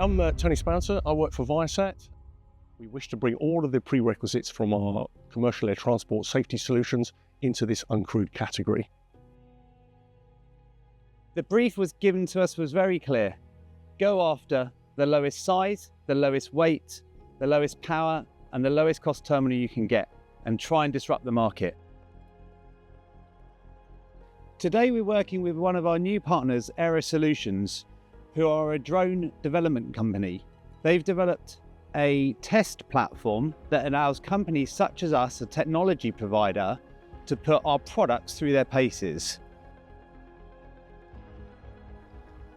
I'm Tony Spouncer. I work for Viasat. We wish to bring all of the prerequisites from our commercial air transport safety solutions into this uncrewed category. The brief was given to us was very clear. Go after the lowest size, the lowest weight, the lowest power, and the lowest cost terminal you can get, and try and disrupt the market. Today we're working with one of our new partners, Aero Solutions, who are a drone development company. They've developed a test platform that allows companies such as us, a technology provider, to put our products through their paces.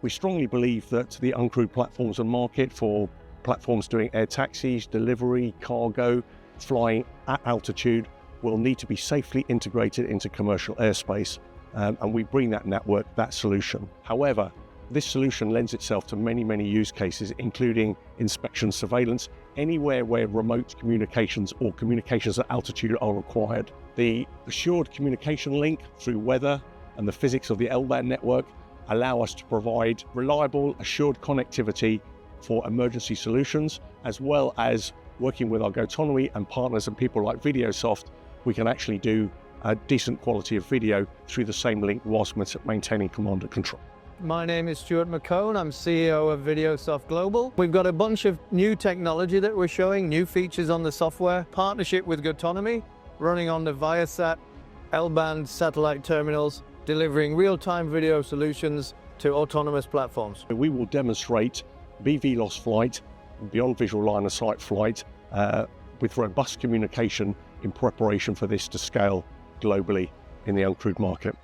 We strongly believe that the uncrewed platforms and market for platforms doing air taxis, delivery, cargo, flying at altitude will need to be safely integrated into commercial airspace, and we bring that network, that solution. However, this solution lends itself to many use cases, including inspection, surveillance, anywhere where remote communications or communications at altitude are required. The assured communication link through weather and the physics of the L-Band network allow us to provide reliable, assured connectivity for emergency solutions, as well as working with our Gotonomi and partners and people like Videosoft, we can actually do a decent quality of video through the same link whilst maintaining command and control. My name is Stuart McCone. I'm CEO of Videosoft Global. We've got a bunch of new technology that we're showing, new features on the software, partnership with Gotonomi, running on the Viasat L-Band satellite terminals, delivering real-time video solutions to autonomous platforms. We will demonstrate BVLOS flight, beyond visual line of sight flight, with robust communication in preparation for this to scale globally in the uncrewed market.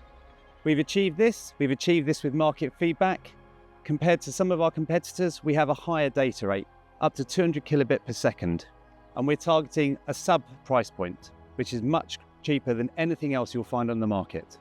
We've achieved this with market feedback. Compared to some of our competitors, we have a higher data rate, up to 200 kilobit per second. And we're targeting a sub price point, which is much cheaper than anything else you'll find on the market.